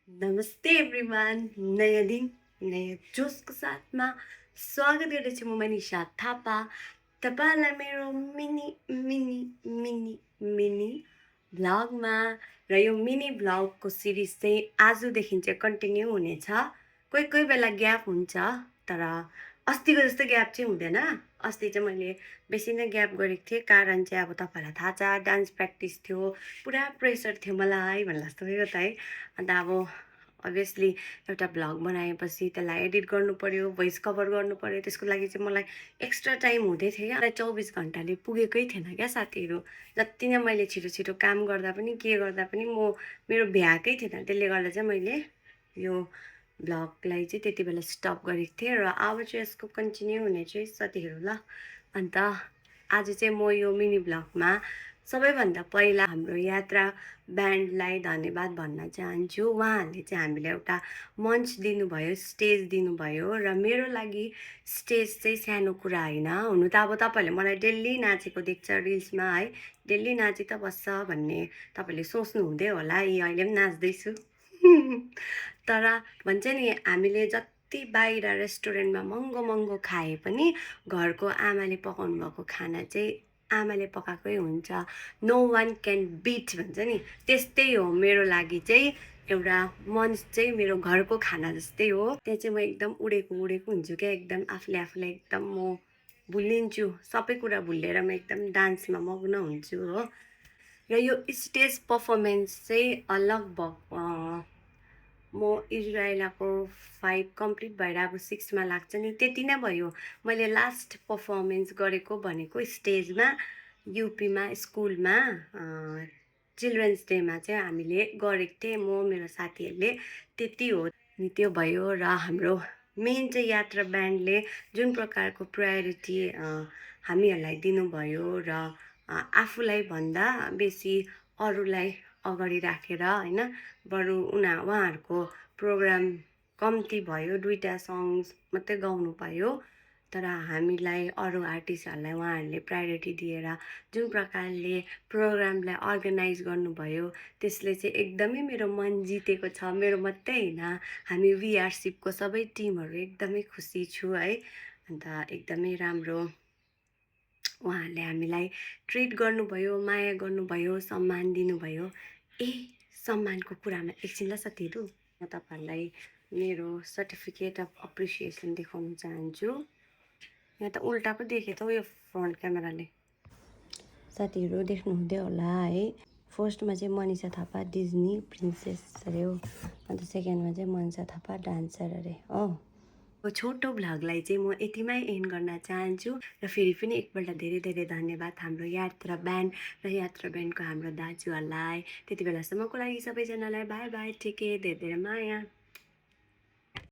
नमस्ते एभ्रिवान, नयाँ दिन नयाँ जोसको साथमा स्वागत गर्दछु म मनिषा थापा तपाईँलाई मेरो मिनी मिनी मिनी मिनी भ्लगमा। र यो मिनी भ्लगको सिरिज चाहिँ आजदेखि चाहिँ कन्टिन्यू हुनेछ। कोही कोही बेला ग्याप हुन्छ, तर अस्तिको जस्तो ग्याप चाहिँ हुँदैन। अस्ति चाहिँ मैले बेसी नै ग्याप गरेको थिएँ, कारण चाहिँ अब तपाईँहरूलाई थाहा छ, डान्स प्र्याक्टिस थियो, पुरा प्रेसर थियो मलाई भन्ला जस्तो भयो त है। अन्त अब अभियसली एउटा भ्लग बनाएपछि त्यसलाई एडिट गर्नु पऱ्यो, भोइस कभर गर्नु पऱ्यो, त्यसको लागि चाहिँ मलाई एक्स्ट्रा टाइम हुँदै थियो क्या। 24 घन्टाले पुगेकै थिएन क्या साथीहरू। जति नै मैले छिटो छिटो काम गर्दा पनि के गर्दा पनि मेरो भ्याएकै थिएन। त्यसले गर्दा चाहिँ मैले यो भ्लगलाई चाहिँ त्यति बेला स्टप गरेको थिएँ र अब चाहिँ यसको कन्टिन्यू हुने चाहिँ साथीहरू ल। अन्त आज चाहिँ म यो मिनी भ्लगमा सबैभन्दा पहिला हाम्रो यात्रा ब्यान्डलाई धन्यवाद भन्न चाहन्छु। उहाँहरूले चाहिँ हामीलाई एउटा मञ्च दिनुभयो, स्टेज दिनुभयो र मेरो लागि स्टेज चाहिँ सानो कुरा होइन। हुनु त अब तपाईँहरूले मलाई डेली नाचेको देख्छ रिल्समा है, डेली नाचे त बस्छ भन्ने तपाईँहरूले सोच्नु हुँदै होला, अहिले पनि नाच्दैछु। तर भन्छ नि, हामीले जति बाहिर रेस्टुरेन्टमा महँगो महँगो खाए पनि घरको आमाले पकाउनु भएको खाना चाहिँ आमाले पकाएकै हुन्छ। नो वान क्यान बिट भन्छ नि, त्यस्तै हो मेरो लागि चाहिँ। एउटा मञ्च चाहिँ मेरो घरको खाना जस्तै हो। त्यहाँ चाहिँ म एकदम उडेको हुन्छु क्या, एकदम आफूलाई एकदम म भुलिन्छु, सबै कुरा भुलेर म एकदम डान्समा मग्न हुन्छु हो। र यो स्टेज पर्फर्मेन्स चाहिँ लगभग म इजरायलको 5 कम्प्लिट भएर अब 6मा लाग्छ नि, त्यति नै भयो। मैले लास्ट पर्फर्मेन्स गरेको भनेको स्टेजमा युपीमा स्कुलमा चिल्ड्रेन्स डेमा चाहिँ हामीले गरेको थिएँ म मेरो साथीहरूले, त्यति हो। अनि त्यो भयो। र हाम्रो मेन चाहिँ यात्रा ब्यान्डले जुन प्रकारको प्रायोरिटी हामीहरूलाई दिनुभयो र आफूलाई भन्दा बेसी अरूलाई अगाडि राखेर होइन, बरु उहाँहरूको प्रोग्राम कम्ती भयो, 2टा सङ्ग्स मात्रै गाउनु पायो। तर हामीलाई अरू आर्टिस्टहरूलाई उहाँहरूले प्रायोरिटी दिएर जुन प्रकारले प्रोग्रामलाई अर्गनाइज गर्नुभयो, त्यसले चाहिँ एकदमै मेरो मन जितेको छ। मेरो मात्रै होइन, हामी वीआरसिपको सबै टिमहरू एकदमै खुसी छु है। अन्त एकदमै राम्रो उहाँहरूले हामीलाई ट्रिट गर्नुभयो, माया गर्नुभयो, सम्मान दिनुभयो। सम्मानको कुरामा एकछिन ल साथीहरू, म तपाईँहरूलाई मेरो सर्टिफिकेट अफ अप्रिसिएसन देखाउन चाहन्छु। यहाँ त उल्टा पो देखेँ त हौ यो फ्रन्ट क्यामेराले। साथीहरू देख्नु हुँदै होला है। फर्स्टमा चाहिँ मनिषा थापा डिज्नी प्रिन्सेस अरे हो, अन्त सेकेन्डमा चाहिँ मनिषा थापा डान्सर अरे हो। छोटो भ्लगलाई चाहिँ म यतिमै एन्ड गर्न चाहन्छु। र फेरि पनि एकपल्ट धेरै धेरै धन्यवाद हाम्रो यात्रा ब्यान्ड र यात्रा ब्यान्डको हाम्रो दाजुहरूलाई। त्यति बेलासम्मको लागि सबैजनालाई बाई बाई, टेक केयर, धेरै धेरै माया।